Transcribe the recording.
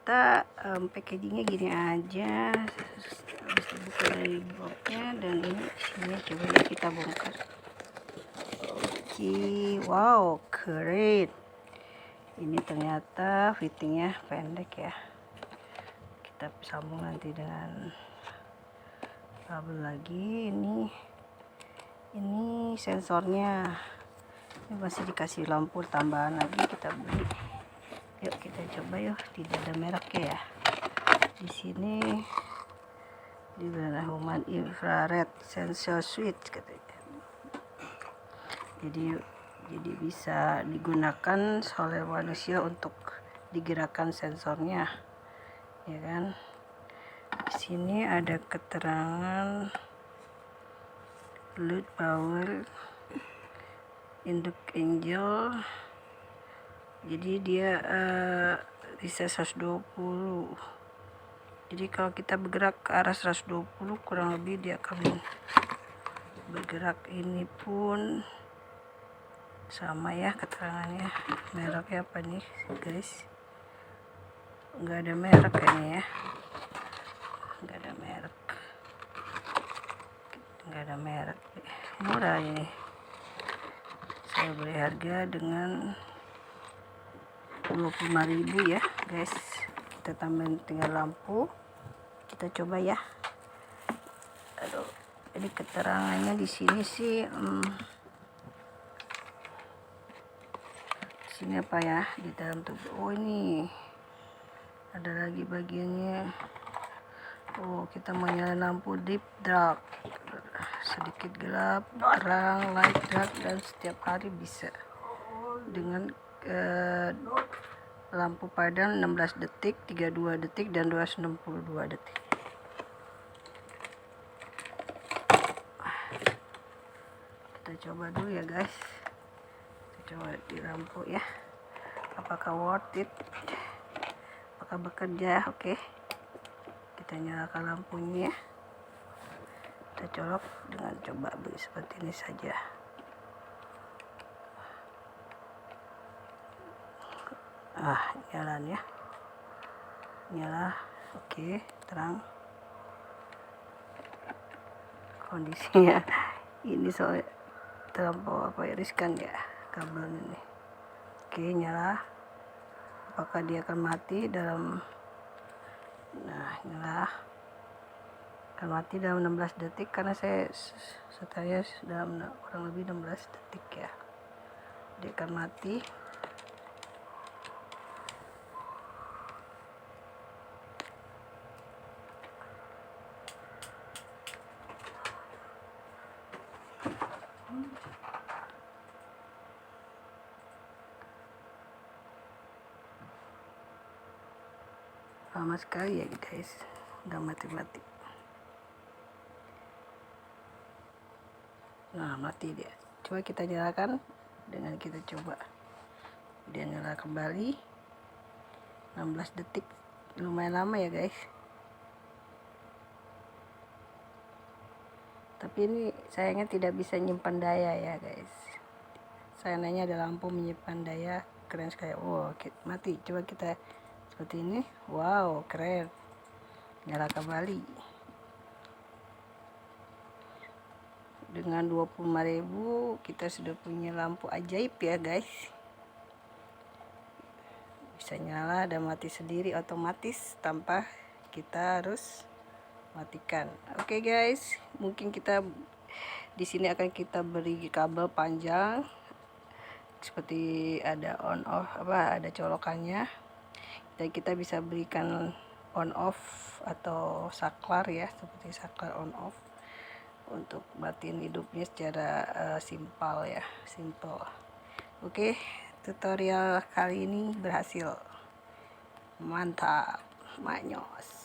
ternyata packagingnya gini aja. Habis dibuka dari boxnya, dan ini sini coba ya kita bongkar. Oke, wow, keren. Ini ternyata fittingnya pendek ya. Kita sambung nanti dengan kabel lagi. Ini sensornya. Ini masih dikasih lampu tambahan lagi, kita beli. Yuk kita coba yuk, tidak ada mereknya ya. Di sini di Human Infrared Sensor Switch katanya. Jadi bisa digunakan oleh manusia untuk digerakkan sensornya, ya kan. Di sini ada keterangan load power induk angel. Jadi dia bisa 120. Jadi kalau kita bergerak ke arah 120 kurang lebih dia akan bergerak. Ini pun sama ya keterangannya. Mereknya apa nih guys? Nggak ada merek kayaknya ya. Nggak ada merek. Murah ini. Saya beli harga dengan 25.000 ya guys. Kita tambahin tinggal lampu, kita coba ya. Aduh, jadi keterangannya di sini sih sini apa ya, di dalam tubuh. Oh, ini ada lagi bagiannya. Oh, kita mau nyalain lampu deep dark, sedikit gelap, terang, light dark, dan setiap hari bisa dengan lampu padam 16 detik, 32 detik, dan 262 detik. Kita coba dulu ya guys. Kita coba di lampu ya. Apakah worth it? Apakah bekerja? Oke. Kita nyalakan lampunya ya. Kita colok dengan coba beli seperti ini saja. Nyala ya. Nyala. Oke, terang. Kondisinya ini soal terlampau riskan ya kabel ini. Oke, nyala. Apakah dia akan mati dalam nyala. Akan mati dalam 16 detik karena saya dalam kurang lebih 16 detik ya. Dia akan mati. Lama sekali ya guys, udah mati. Nah, mati dia. Coba kita nyalakan dengan kita coba dia nyala kembali. 16 detik, lumayan lama ya guys. Tapi ini sayangnya tidak bisa nyimpan daya ya guys. Sayangnya ada lampu menyimpan daya, keren sekali. Oh, mati. Coba kita seperti ini. Wow, keren. Nyala kembali. Dengan 25.000 kita sudah punya lampu ajaib ya guys. Bisa nyala dan mati sendiri otomatis tanpa kita harus matikan. Oke guys, mungkin kita di sini akan kita beri kabel panjang seperti ada on off, ada colokannya, dan kita bisa berikan on off atau saklar ya, seperti saklar on off untuk matiin hidupnya secara simple. Oke, tutorial kali ini berhasil. Mantap, manyos.